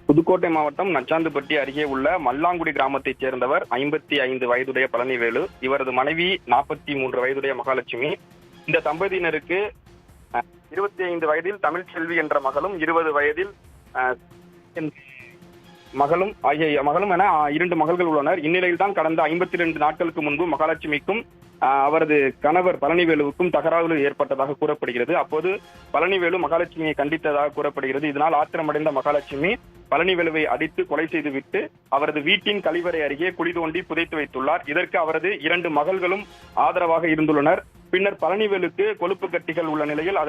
புதுக்கோட்டை மாவட்டம் நச்சாந்துப்பட்டி அருகே உள்ள மல்லாங்குடி கிராமத்தைச் சேர்ந்தவர் 55 வயதுடைய பழனிவேலு. இவரது மனைவி 43 வயதுடைய மகாலட்சுமி. இந்த தம்பதியினருக்கு 25 வயதில் தமிழ்ச்செல்வி என்ற மகளும் 20 வயதில் மகளும் என 2 மகள்கள் உள்ளனர். இந்நிலையில் தான் கடந்த 52 நாட்களுக்கு முன்பு மகாலட்சுமிக்கும் அவரது கணவர் பழனிவேலுவுக்கும் தகராறு ஏற்பட்டதாக கூறப்படுகிறது. அப்போது பழனிவேலு மகாலட்சுமியை கண்டித்ததாக கூறப்படுகிறது. இதனால் ஆத்திரமடைந்த மகாலட்சுமி பழனிவேலுவை அடித்து கொலை செய்துவிட்டு அவரது வீட்டின் கழிவறை அருகே குழி தோண்டி புதைத்து வைத்துள்ளார். இதற்கு அவரது 2 மகள்களும் ஆதரவாக இருந்துள்ளனர். பின்னர் பழனிவேலுக்கு கொழுப்பு கட்டிகள் உள்ள நிலையில்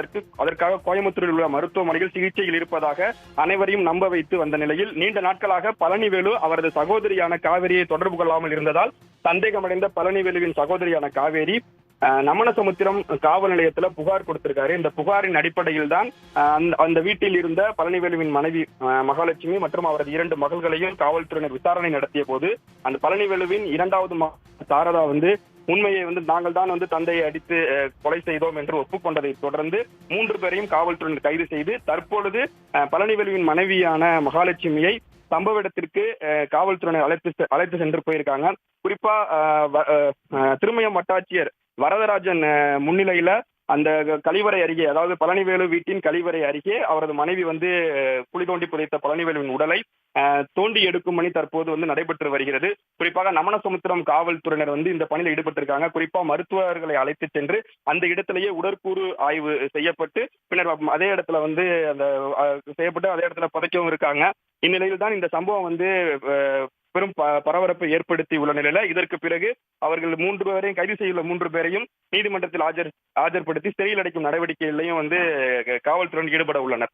அதற்காக கோயம்புத்தூரில் உள்ள மருத்துவமனையில் சிகிச்சையில் இருப்பதாக அனைவரையும் நம்ப வைத்து வந்த நிலையில் நீண்ட நாட்களாக பழனிவேலு அவரது சகோதரியான காவேரியை தொடர்பு கொள்ளாமல் இருந்ததால் சந்தேகமடைந்த பழனிவேலுவின் சகோதரியான காவேரி நமனசமுத்திரம் காவல் நிலையத்துல புகார் கொடுத்திருக்காரு. இந்த புகாரின் அடிப்படையில் தான் அந்த வீட்டில் இருந்த பழனிவேலுவின் மனைவி மகாலட்சுமி மற்றும் அவரது 2 மகள்களையும் காவல்துறையினர் விசாரணை நடத்திய போது அந்த பழனிவேலுவின் 2வது சாரதா உண்மையை நாங்கள் தான் தந்தையை அடித்து கொலை செய்தோம் என்று ஒப்புக்கொண்டதை தொடர்ந்து 3 பேரையும் காவல்துறையினர் கைது செய்து தற்பொழுது பழனிவேலுவின் மனைவியான மகாலட்சுமியை சம்பவ இடத்திற்கு காவல்துறையினர் அழைத்து சென்று போயிருக்காங்க. குறிப்பா திருமயம் வட்டாட்சியர் வரதராஜன் முன்னிலையில அந்த கழிவறை அருகே, அதாவது பழனிவேலு வீட்டின் கழிவறை அருகே அவரது மனைவி குழி தோண்டி புதைத்த பழனிவேலுவின் உடலை தோண்டி எடுக்கும் பணி தற்போது நடைபெற்று வருகிறது. குறிப்பாக நமனசமுத்திரம் காவல்துறையினர் இந்த பணியில் ஈடுபட்டிருக்காங்க. குறிப்பா மருத்துவர்களை அழைத்து சென்று அந்த இடத்திலேயே உடற்கூறு ஆய்வு செய்யப்பட்டு பின்னர் அதே இடத்துல அதே இடத்துல புதைக்கவும் இருக்காங்க. இந்நிலையில் தான் இந்த சம்பவம் பெரும் பரபரப்பை ஏற்படுத்தி உள்ள நிலையில இதற்கு பிறகு அவர்கள் 3 பேரையும் கைது செய்துள்ள 3 பேரையும் நீதிமன்றத்தில் ஆஜர்படுத்தி சிறையில் அடைக்கும் நடவடிக்கையிலையும் காவல்துறையினர் ஈடுபட உள்ளனர்.